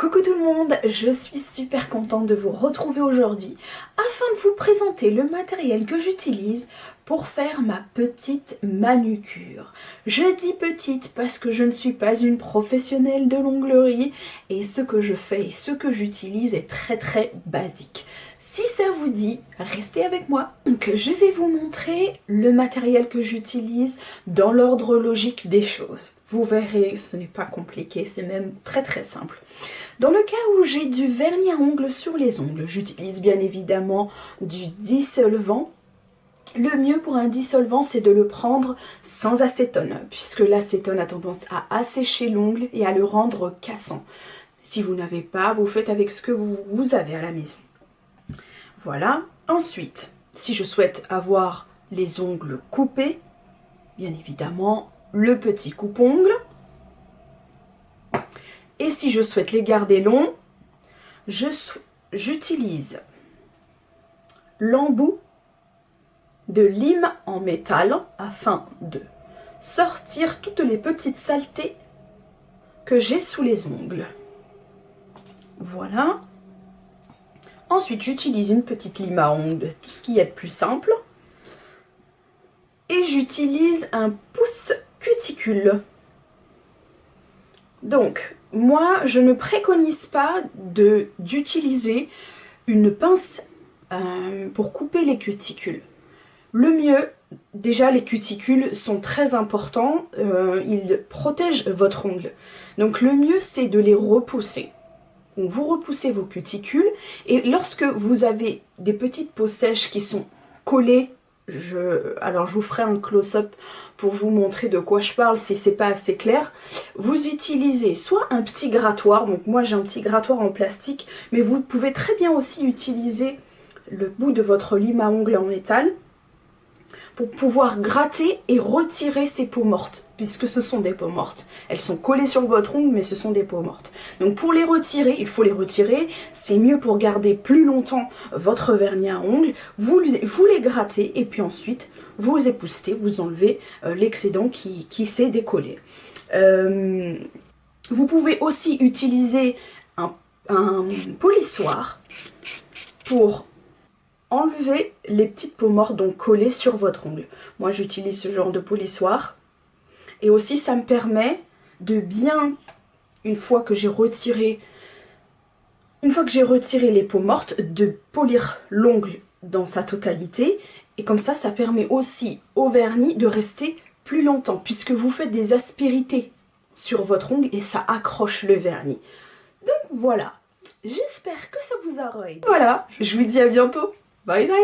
Coucou tout le monde, je suis super contente de vous retrouver aujourd'hui afin de vous présenter le matériel que j'utilise pour faire ma petite manucure. Je dis petite parce que je ne suis pas une professionnelle de l'onglerie et ce que je fais et ce que j'utilise est très basique. Si ça vous dit, restez avec moi. Donc je vais vous montrer le matériel que j'utilise dans l'ordre logique des choses. Vous verrez, ce n'est pas compliqué, c'est même très simple. Dans le cas où j'ai du vernis à ongles sur les ongles, j'utilise bien évidemment du dissolvant. Le mieux pour un dissolvant, c'est de le prendre sans acétone, puisque l'acétone a tendance à assécher l'ongle et à le rendre cassant. Si vous n'avez pas, vous faites avec ce que vous avez à la maison. Voilà. Ensuite, si je souhaite avoir les ongles coupés, bien évidemment, le petit coupe-ongle. Et si je souhaite les garder longs, j'utilise l'embout de lime en métal afin de sortir toutes les petites saletés que j'ai sous les ongles. Voilà. Ensuite, j'utilise une petite lime à ongles, tout ce qui est de plus simple. Et j'utilise un pouce cuticule. Donc, moi, je ne préconise pas d'utiliser une pince pour couper les cuticules. Le mieux, déjà les cuticules sont très importants, ils protègent votre ongle. Donc le mieux, c'est de les repousser. Donc, vous repoussez vos cuticules et lorsque vous avez des petites peaux sèches qui sont collées, alors je vous ferai un close-up pour vous montrer de quoi je parle si c'est pas assez clair. Vous utilisez soit un petit grattoir, donc moi j'ai un petit grattoir en plastique, mais vous pouvez très bien aussi utiliser le bout de votre lime à ongles en métal pour pouvoir gratter et retirer ces peaux mortes, puisque ce sont des peaux mortes. Elles sont collées sur votre ongle, mais ce sont des peaux mortes. Donc pour les retirer, il faut les retirer, c'est mieux pour garder plus longtemps votre vernis à ongles, vous les grattez, et puis ensuite, vous époustez, vous enlevez l'excédent qui s'est décollé. Vous pouvez aussi utiliser un polissoir pour enlever les petites peaux mortes donc collées sur votre ongle. Moi j'utilise ce genre de polissoir. Et aussi ça me permet de bien, une fois que j'ai retiré les peaux mortes, de polir l'ongle dans sa totalité. Et comme ça permet aussi au vernis de rester plus longtemps, puisque vous faites des aspérités sur votre ongle et ça accroche le vernis. Donc voilà, j'espère que ça vous aura aidé. Voilà, je vous dis à bientôt. Bye bye.